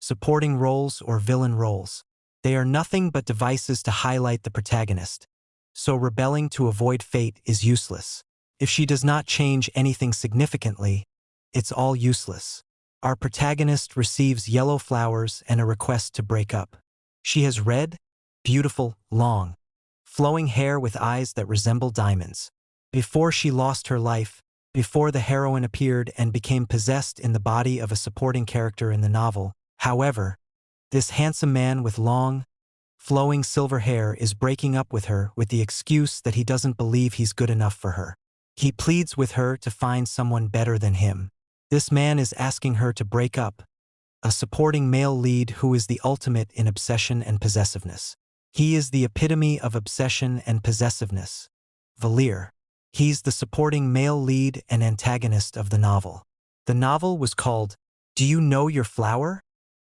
supporting roles or villain roles. They are nothing but devices to highlight the protagonist. So rebelling to avoid fate is useless. If she does not change anything significantly, it's all useless. Our protagonist receives yellow flowers and a request to break up. She has red, beautiful, long, flowing hair with eyes that resemble diamonds. Before she lost her life, before the heroine appeared and became possessed in the body of a supporting character in the novel, however, this handsome man with long, flowing silver hair is breaking up with her with the excuse that he doesn't believe he's good enough for her. He pleads with her to find someone better than him. This man is asking her to break up, a supporting male lead who is the ultimate in obsession and possessiveness. He is the epitome of obsession and possessiveness. Valir. He's the supporting male lead and antagonist of the novel. The novel was called, Do You Know Your Flower?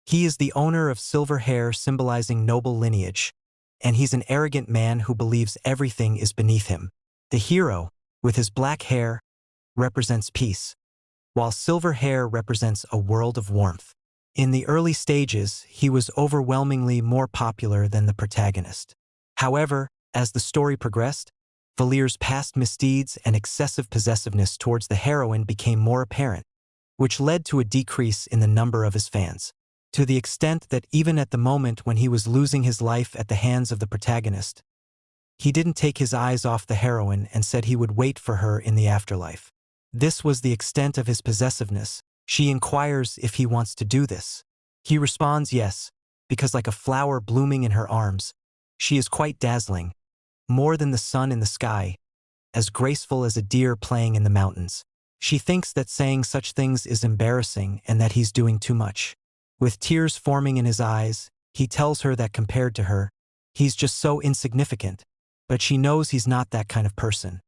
He is the owner of silver hair symbolizing noble lineage, and he's an arrogant man who believes everything is beneath him. The hero, with his black hair, represents peace, while silver hair represents a world of warmth. In the early stages, he was overwhelmingly more popular than the protagonist. However, as the story progressed, Valir's past misdeeds and excessive possessiveness towards the heroine became more apparent, which led to a decrease in the number of his fans, to the extent that even at the moment when he was losing his life at the hands of the protagonist, he didn't take his eyes off the heroine and said he would wait for her in the afterlife. This was the extent of his possessiveness. She inquires if he wants to do this. He responds yes, because like a flower blooming in her arms, she is quite dazzling, more than the sun in the sky, as graceful as a deer playing in the mountains. She thinks that saying such things is embarrassing and that he's doing too much. With tears forming in his eyes, he tells her that compared to her, he's just so insignificant, but she knows he's not that kind of person.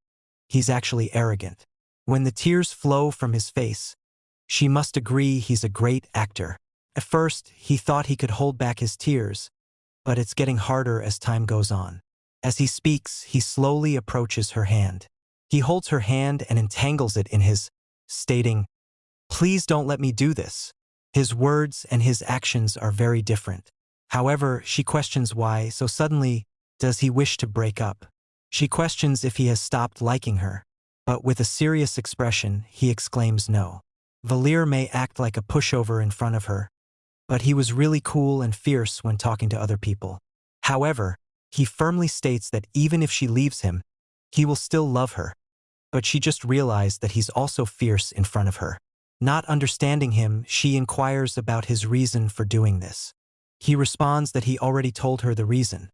He's actually arrogant. When the tears flow from his face, she must agree he's a great actor. At first, he thought he could hold back his tears, but it's getting harder as time goes on. As he speaks, he slowly approaches her hand. He holds her hand and entangles it in his, stating, "Please don't let me do this." His words and his actions are very different. However, she questions why so suddenly does he wish to break up. She questions if he has stopped liking her, but with a serious expression, he exclaims no. Valir may act like a pushover in front of her, but he was really cool and fierce when talking to other people. However, he firmly states that even if she leaves him, he will still love her, but she just realized that he's also fierce in front of her. Not understanding him, she inquires about his reason for doing this. He responds that he already told her the reason.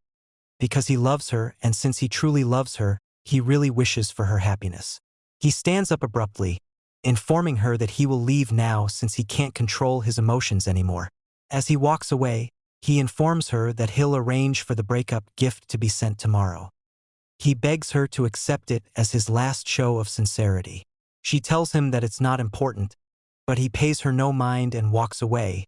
Because he loves her, and since he truly loves her, he really wishes for her happiness. He stands up abruptly, informing her that he will leave now since he can't control his emotions anymore. As he walks away, he informs her that he'll arrange for the breakup gift to be sent tomorrow. He begs her to accept it as his last show of sincerity. She tells him that it's not important, but he pays her no mind and walks away,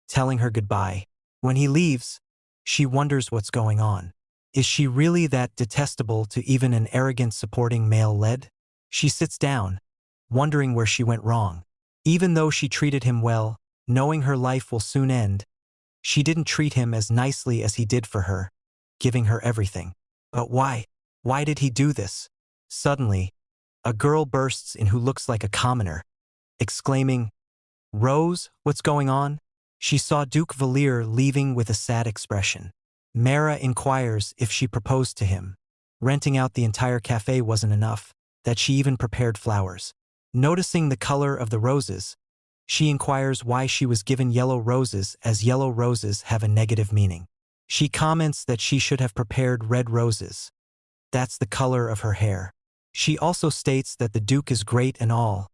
telling her goodbye. When he leaves, she wonders what's going on. Is she really that detestable to even an arrogant supporting male lead? She sits down, wondering where she went wrong. Even though she treated him well, knowing her life will soon end, she didn't treat him as nicely as he did for her, giving her everything. But why? Why did he do this? Suddenly, a girl bursts in who looks like a commoner, exclaiming, "Rose, what's going on?" She saw Duke Valir leaving with a sad expression. Mara inquires if she proposed to him. Renting out the entire cafe wasn't enough, that she even prepared flowers. Noticing the color of the roses, she inquires why she was given yellow roses, as yellow roses have a negative meaning. She comments that she should have prepared red roses. That's the color of her hair. She also states that the Duke is great and all,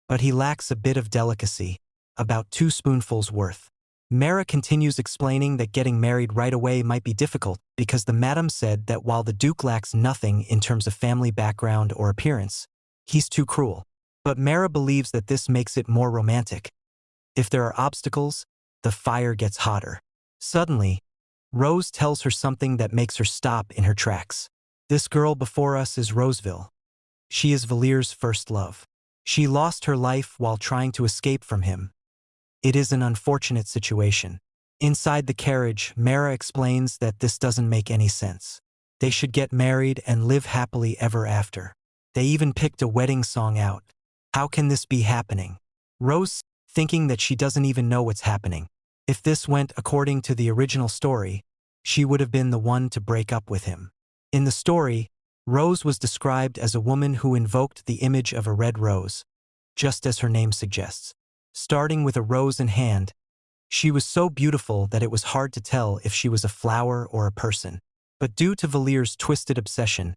but he lacks a bit of delicacy, about 2 spoonfuls worth. Mara continues explaining that getting married right away might be difficult because the madam said that while the Duke lacks nothing in terms of family background or appearance, he's too cruel. But Mara believes that this makes it more romantic. If there are obstacles, the fire gets hotter. Suddenly, Rose tells her something that makes her stop in her tracks. This girl before us is Roseville. She is Valir's first love. She lost her life while trying to escape from him. It is an unfortunate situation. Inside the carriage, Mara explains that this doesn't make any sense. They should get married and live happily ever after. They even picked a wedding song out. How can this be happening? Rose, thinking that she doesn't even know what's happening. If this went according to the original story, she would have been the one to break up with him. In the story, Rose was described as a woman who invoked the image of a red rose, just as her name suggests. Starting with a rose in hand, she was so beautiful that it was hard to tell if she was a flower or a person. But due to Valier's twisted obsession,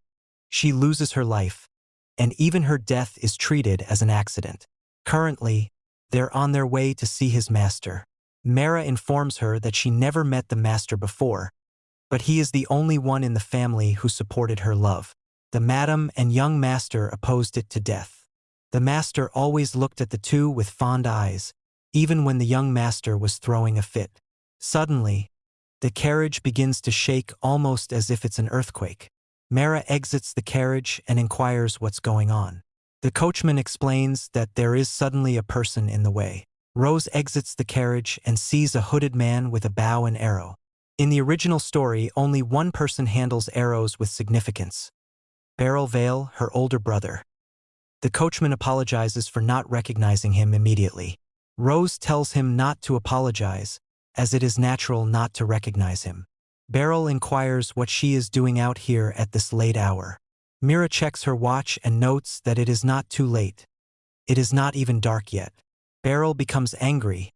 she loses her life, and even her death is treated as an accident. Currently, they're on their way to see his master. Mara informs her that she never met the master before, but he is the only one in the family who supported her love. The madam and young master opposed it to death. The master always looked at the two with fond eyes, even when the young master was throwing a fit. Suddenly, the carriage begins to shake almost as if it's an earthquake. Mara exits the carriage and inquires what's going on. The coachman explains that there is suddenly a person in the way. Rose exits the carriage and sees a hooded man with a bow and arrow. In the original story, only one person handles arrows with significance. Beryl Vale, her older brother. The coachman apologizes for not recognizing him immediately. Rose tells him not to apologize, as it is natural not to recognize him. Beryl inquires what she is doing out here at this late hour. Mira checks her watch and notes that it is not too late. It is not even dark yet. Beryl becomes angry,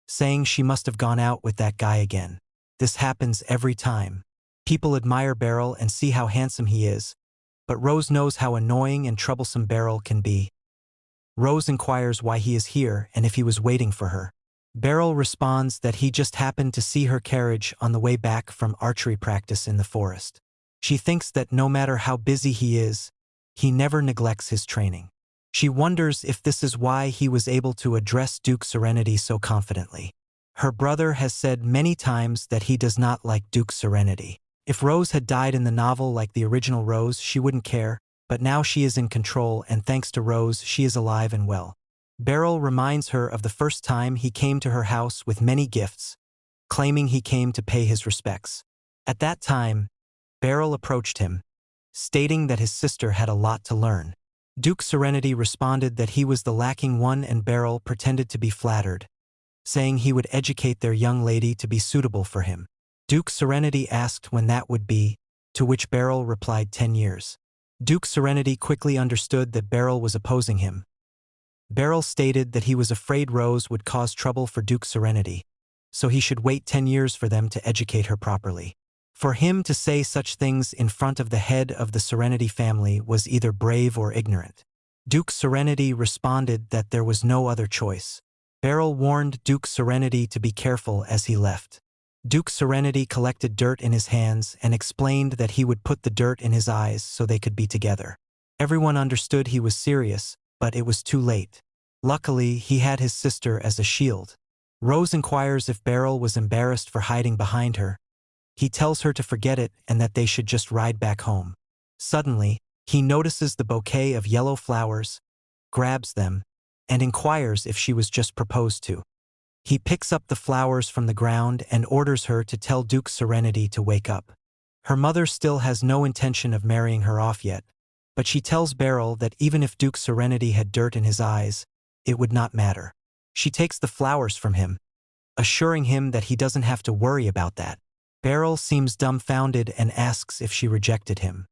saying she must have gone out with that guy again. This happens every time. People admire Beryl and see how handsome he is, but Rose knows how annoying and troublesome Beryl can be. Rose inquires why he is here and if he was waiting for her. Beryl responds that he just happened to see her carriage on the way back from archery practice in the forest. She thinks that no matter how busy he is, he never neglects his training. She wonders if this is why he was able to address Duke Serenity so confidently. Her brother has said many times that he does not like Duke Serenity. If Rose had died in the novel like the original Rose, she wouldn't care, but now she is in control, and thanks to Rose, she is alive and well. Beryl reminds her of the first time he came to her house with many gifts, claiming he came to pay his respects. At that time, Beryl approached him, stating that his sister had a lot to learn. Duke Serenity responded that he was the lacking one, and Beryl pretended to be flattered, saying he would educate their young lady to be suitable for him. Duke Serenity asked when that would be, to which Beryl replied 10 years. Duke Serenity quickly understood that Beryl was opposing him. Beryl stated that he was afraid Rose would cause trouble for Duke Serenity, so he should wait 10 years for them to educate her properly. For him to say such things in front of the head of the Serenity family was either brave or ignorant. Duke Serenity responded that there was no other choice. Beryl warned Duke Serenity to be careful as he left. Duke Serenity collected dirt in his hands and explained that he would put the dirt in his eyes so they could be together. Everyone understood he was serious, but it was too late. Luckily, he had his sister as a shield. Rose inquires if Beryl was embarrassed for hiding behind her. He tells her to forget it and that they should just ride back home. Suddenly, he notices the bouquet of yellow flowers, grabs them, and inquires if she was just proposed to. He picks up the flowers from the ground and orders her to tell Duke Serenity to wake up. Her mother still has no intention of marrying her off yet, but she tells Beryl that even if Duke Serenity had dirt in his eyes, it would not matter. She takes the flowers from him, assuring him that he doesn't have to worry about that. Beryl seems dumbfounded and asks if she rejected him.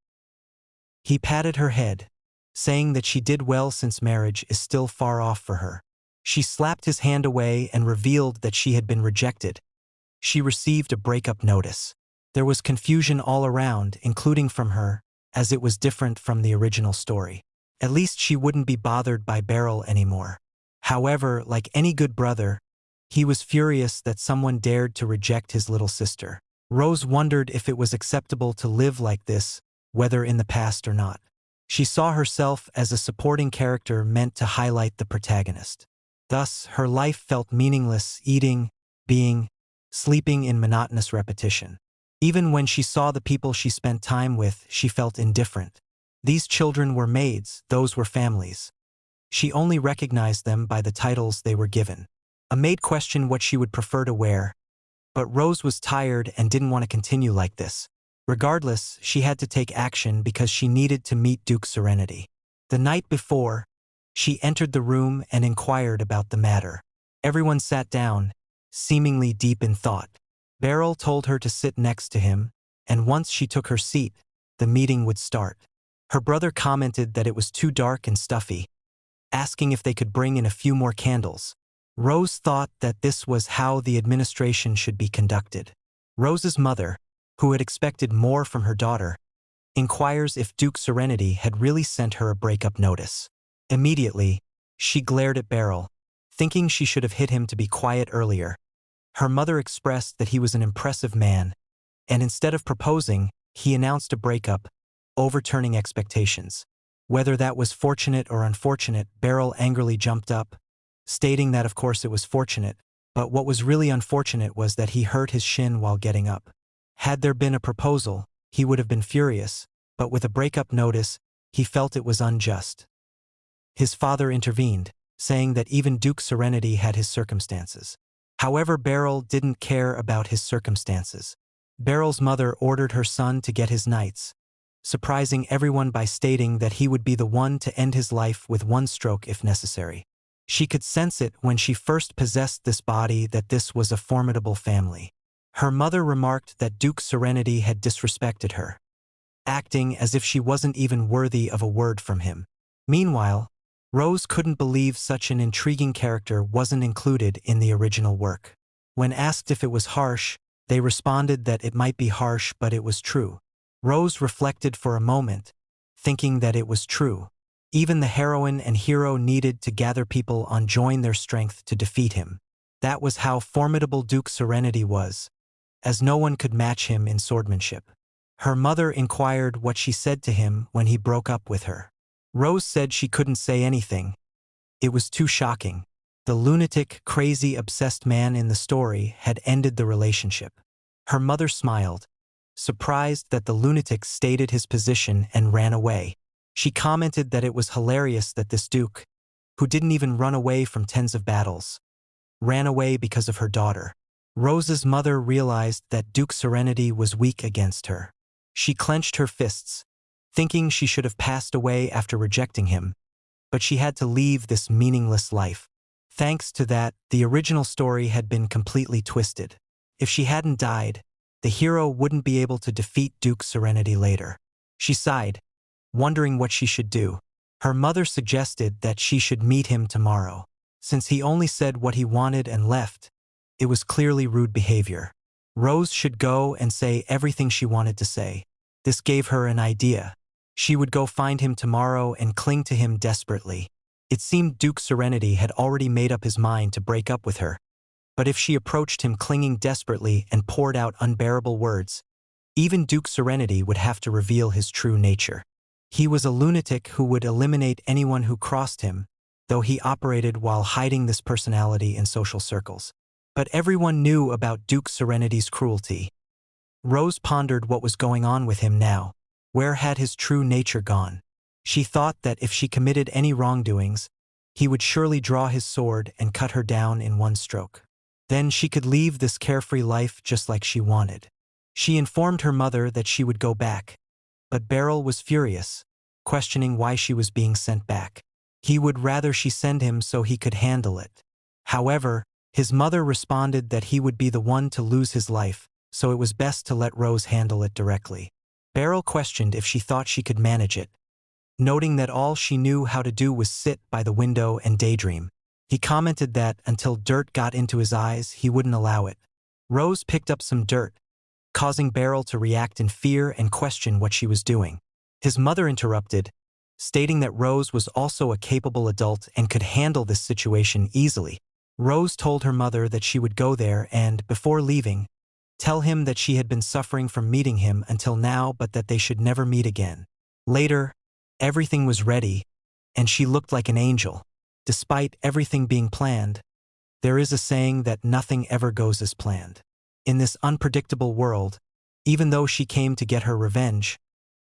He patted her head, saying that she did well since marriage is still far off for her. She slapped his hand away and revealed that she had been rejected. She received a breakup notice. There was confusion all around, including from her, as it was different from the original story. At least she wouldn't be bothered by Beryl anymore. However, like any good brother, he was furious that someone dared to reject his little sister. Rose wondered if it was acceptable to live like this, whether in the past or not. She saw herself as a supporting character meant to highlight the protagonist. Thus, her life felt meaningless, eating, being, sleeping in monotonous repetition. Even when she saw the people she spent time with, she felt indifferent. These children were maids, those were families. She only recognized them by the titles they were given. A maid questioned what she would prefer to wear, But Rose was tired and didn't want to continue like this. Regardless, she had to take action because she needed to meet Duke Serenity. The night before, she entered the room and inquired about the matter. Everyone sat down, seemingly deep in thought. Beryl told her to sit next to him, and once she took her seat, the meeting would start. Her brother commented that it was too dark and stuffy, asking if they could bring in a few more candles. Rose thought that this was how the administration should be conducted. Rose's mother, who had expected more from her daughter, inquires if Duke Serenity had really sent her a breakup notice. Immediately, she glared at Beryl, thinking she should have hit him to be quiet earlier. Her mother expressed that he was an impressive man, and instead of proposing, he announced a breakup, overturning expectations. Whether that was fortunate or unfortunate, Beryl angrily jumped up, stating that of course it was fortunate, but what was really unfortunate was that he hurt his shin while getting up. Had there been a proposal, he would have been furious, but with a breakup notice, he felt it was unjust. His father intervened, saying that even Duke Serenity had his circumstances. However, Beryl didn't care about his circumstances. Beryl's mother ordered her son to get his nights, surprising everyone by stating that he would be the one to end his life with one stroke if necessary. She could sense it when she first possessed this body that this was a formidable family. Her mother remarked that Duke Serenity had disrespected her, acting as if she wasn't even worthy of a word from him. Meanwhile, Rose couldn't believe such an intriguing character wasn't included in the original work. When asked if it was harsh, they responded that it might be harsh but it was true. Rose reflected for a moment, thinking that it was true. Even the heroine and hero needed to gather people on join their strength to defeat him. That was how formidable Duke Serenity was, as no one could match him in swordsmanship. Her mother inquired what she said to him when he broke up with her. Rose said she couldn't say anything. It was too shocking. The lunatic, crazy, obsessed man in the story had ended the relationship. Her mother smiled, surprised that the lunatic stated his position and ran away. She commented that it was hilarious that this Duke, who didn't even run away from tens of battles, ran away because of her daughter. Rose's mother realized that Duke Serenity was weak against her. She clenched her fists, thinking she should have passed away after rejecting him, but she had to leave this meaningless life. Thanks to that, the original story had been completely twisted. If she hadn't died, the hero wouldn't be able to defeat Duke Serenity later. She sighed, wondering what she should do. Her mother suggested that she should meet him tomorrow. Since he only said what he wanted and left, it was clearly rude behavior. Rose should go and say everything she wanted to say. This gave her an idea. She would go find him tomorrow and cling to him desperately. It seemed Duke Serenity had already made up his mind to break up with her. But if she approached him clinging desperately and poured out unbearable words, even Duke Serenity would have to reveal his true nature. He was a lunatic who would eliminate anyone who crossed him, though he operated while hiding this personality in social circles. But everyone knew about Duke Serenity's cruelty. Rose pondered what was going on with him now. Where had his true nature gone? She thought that if she committed any wrongdoings, he would surely draw his sword and cut her down in one stroke. Then she could leave this carefree life just like she wanted. She informed her mother that she would go back, but Beryl was furious, questioning why she was being sent back. He would rather she send him so he could handle it. However, his mother responded that he would be the one to lose his life, so it was best to let Rose handle it directly. Beryl questioned if she thought she could manage it, noting that all she knew how to do was sit by the window and daydream. He commented that until dirt got into his eyes, he wouldn't allow it. Rose picked up some dirt, causing Beryl to react in fear and question what she was doing. His mother interrupted, stating that Rose was also a capable adult and could handle this situation easily. Rose told her mother that she would go there and, before leaving, tell him that she had been suffering from meeting him until now but that they should never meet again. Later, everything was ready, and she looked like an angel. Despite everything being planned, there is a saying that nothing ever goes as planned. In this unpredictable world, even though she came to get her revenge,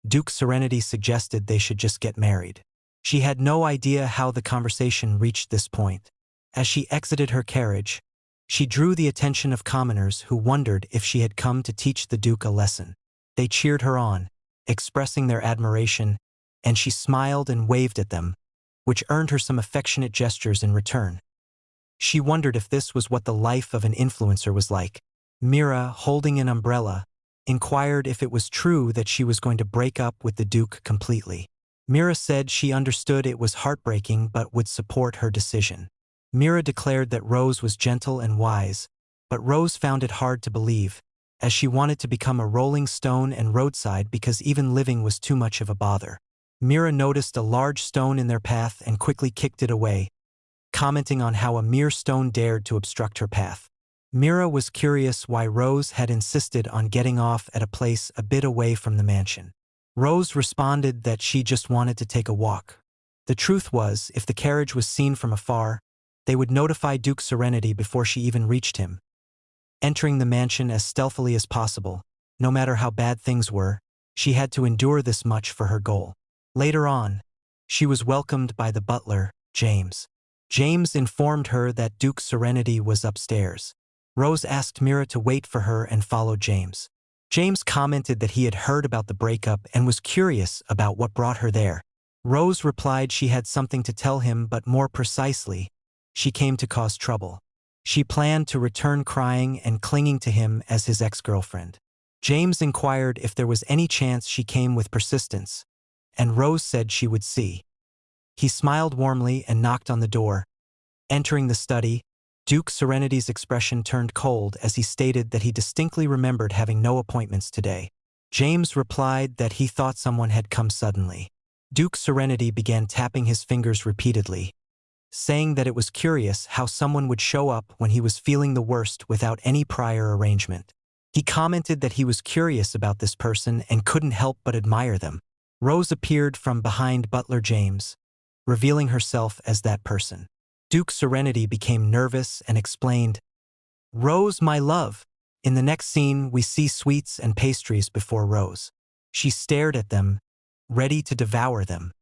Duke Serenity suggested they should just get married. She had no idea how the conversation reached this point. As she exited her carriage, She drew the attention of commoners who wondered if she had come to teach the Duke a lesson. They cheered her on, expressing their admiration, and she smiled and waved at them, which earned her some affectionate gestures in return. She wondered if this was what the life of an influencer was like. Mira, holding an umbrella, inquired if it was true that she was going to break up with the Duke completely. Mira said she understood it was heartbreaking but would support her decision. Mira declared that Rose was gentle and wise, but Rose found it hard to believe, as she wanted to become a rolling stone and roadside because even living was too much of a bother. Mira noticed a large stone in their path and quickly kicked it away, commenting on how a mere stone dared to obstruct her path. Mira was curious why Rose had insisted on getting off at a place a bit away from the mansion. Rose responded that she just wanted to take a walk. The truth was, if the carriage was seen from afar, they would notify Duke Serenity before she even reached him. Entering the mansion as stealthily as possible, no matter how bad things were, she had to endure this much for her goal. Later on, she was welcomed by the butler, James. James informed her that Duke Serenity was upstairs. Rose asked Mira to wait for her and followed James. James commented that he had heard about the breakup and was curious about what brought her there. Rose replied she had something to tell him, but more precisely, she came to cause trouble. She planned to return crying and clinging to him as his ex-girlfriend. James inquired if there was any chance she came with persistence, and Rose said she would see. He smiled warmly and knocked on the door. Entering the study, Duke Serenity's expression turned cold as he stated that he distinctly remembered having no appointments today. James replied that he thought someone had come suddenly. Duke Serenity began tapping his fingers repeatedly, saying that it was curious how someone would show up when he was feeling the worst without any prior arrangement. He commented that he was curious about this person and couldn't help but admire them. Rose appeared from behind Butler James, revealing herself as that person. Duke Serenity became nervous and explained, "Rose, my love." In the next scene, we see sweets and pastries before Rose. She stared at them, ready to devour them.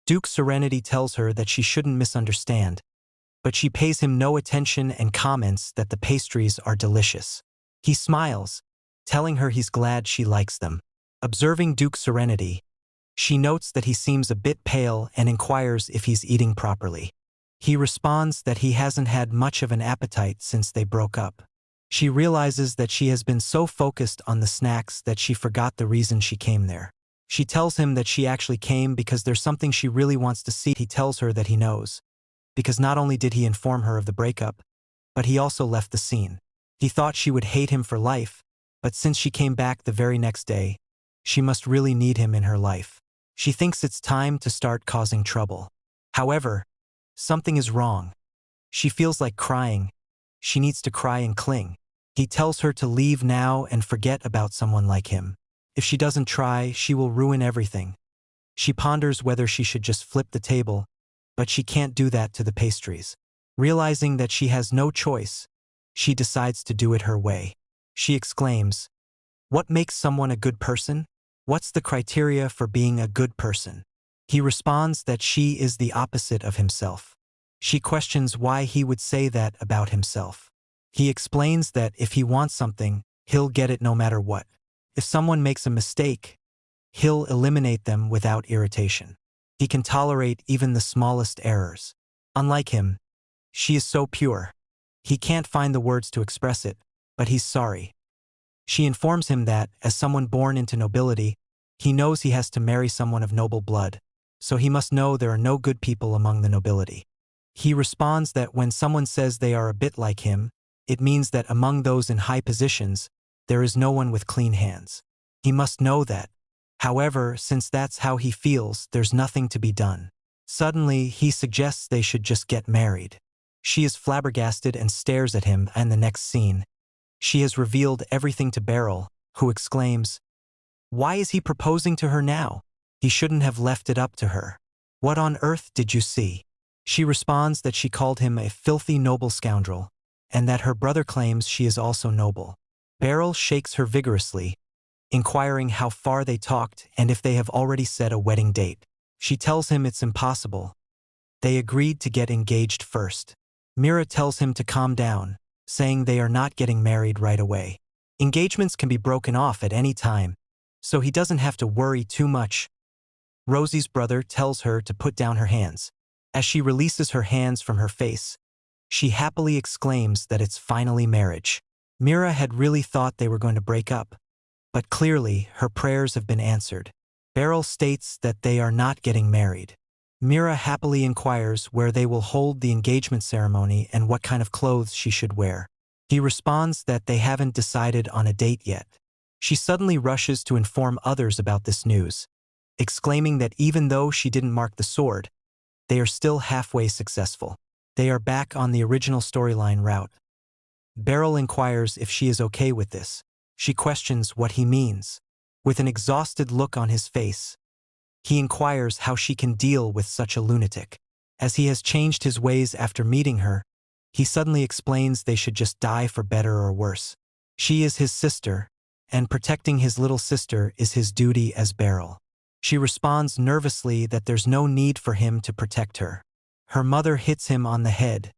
Duke Serenity tells her that she shouldn't misunderstand, but she pays him no attention and comments that the pastries are delicious. He smiles, telling her he's glad she likes them. Observing Duke Serenity, she notes that he seems a bit pale and inquires if he's eating properly. He responds that he hasn't had much of an appetite since they broke up. She realizes that she has been so focused on the snacks that she forgot the reason she came there. She tells him that she actually came because there's something she really wants to see. He tells her that he knows, because not only did he inform her of the breakup, but he also left the scene. He thought she would hate him for life, but since she came back the very next day, she must really need him in her life. She thinks it's time to start causing trouble. However, something is wrong. She feels like crying. She needs to cry and cling. He tells her to leave now and forget about someone like him. If she doesn't try, she will ruin everything. She ponders whether she should just flip the table, but she can't do that to the pastries. Realizing that she has no choice, she decides to do it her way. She exclaims, "What makes someone a good person? What's the criteria for being a good person?" He responds that she is the opposite of himself. She questions why he would say that about himself. He explains that if he wants something, he'll get it no matter what. If someone makes a mistake, he'll eliminate them without irritation. He can tolerate even the smallest errors. Unlike him, she is so pure. He can't find the words to express it, but he's sorry. She informs him that, as someone born into nobility, he knows he has to marry someone of noble blood, so he must know there are no good people among the nobility. He responds that when someone says they are a bit like him, it means that among those in high positions, there is no one with clean hands. He must know that. However, since that's how he feels, there's nothing to be done. Suddenly, he suggests they should just get married. She is flabbergasted and stares at him, and the next scene, she has revealed everything to Beryl, who exclaims, "Why is he proposing to her now? He shouldn't have left it up to her. What on earth did you see?" She responds that she called him a filthy noble scoundrel, and that her brother claims she is also noble. Beryl shakes her vigorously, inquiring how far they talked and if they have already set a wedding date. She tells him it's impossible. They agreed to get engaged first. Mira tells him to calm down, saying they are not getting married right away. Engagements can be broken off at any time, so he doesn't have to worry too much. Rosie's brother tells her to put down her hands. As she releases her hands from her face, she happily exclaims that it's finally marriage. Mira had really thought they were going to break up, but clearly her prayers have been answered. Beryl states that they are not getting married. Mira happily inquires where they will hold the engagement ceremony and what kind of clothes she should wear. He responds that they haven't decided on a date yet. She suddenly rushes to inform others about this news, exclaiming that even though she didn't mark the sword, they are still halfway successful. They are back on the original storyline route. Beryl inquires if she is okay with this. She questions what he means. With an exhausted look on his face, he inquires how she can deal with such a lunatic. As he has changed his ways after meeting her, he suddenly explains they should just die for better or worse. She is his sister, and protecting his little sister is his duty as Beryl. She responds nervously that there's no need for him to protect her. Her mother hits him on the head,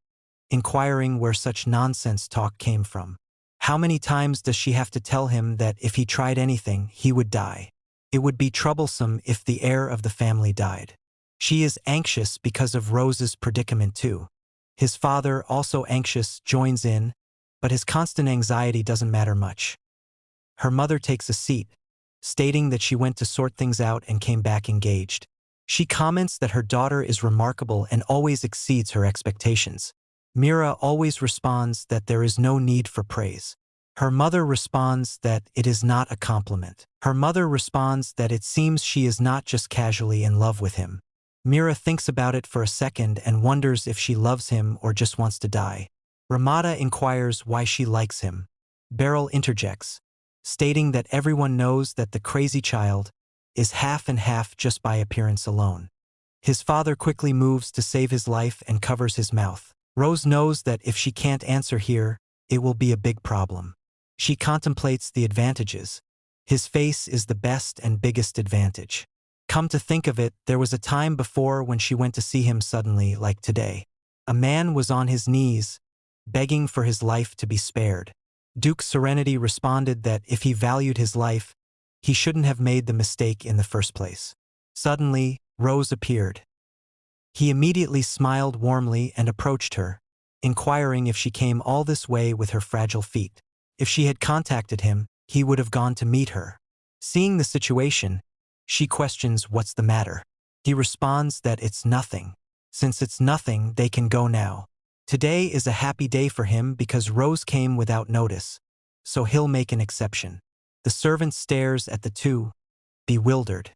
inquiring where such nonsense talk came from. How many times does she have to tell him that if he tried anything, he would die? It would be troublesome if the heir of the family died. She is anxious because of Rose's predicament too. His father, also anxious, joins in, but his constant anxiety doesn't matter much. Her mother takes a seat, stating that she went to sort things out and came back engaged. She comments that her daughter is remarkable and always exceeds her expectations. Mira always responds that there is no need for praise. Her mother responds that it is not a compliment. Her mother responds that it seems she is not just casually in love with him. Mira thinks about it for a second and wonders if she loves him or just wants to die. Ramada inquires why she likes him. Beryl interjects, stating that everyone knows that the crazy child is half and half just by appearance alone. His father quickly moves to save his life and covers his mouth. Rose knows that if she can't answer here, it will be a big problem. She contemplates the advantages. His face is the best and biggest advantage. Come to think of it, there was a time before when she went to see him suddenly, like today. A man was on his knees, begging for his life to be spared. Duke Serenity responded that if he valued his life, he shouldn't have made the mistake in the first place. Suddenly, Rose appeared. He immediately smiled warmly and approached her, inquiring if she came all this way with her fragile feet. If she had contacted him, he would have gone to meet her. Seeing the situation, she questions what's the matter. He responds that it's nothing. Since it's nothing, they can go now. Today is a happy day for him because Rose came without notice, so he'll make an exception. The servant stares at the two, bewildered.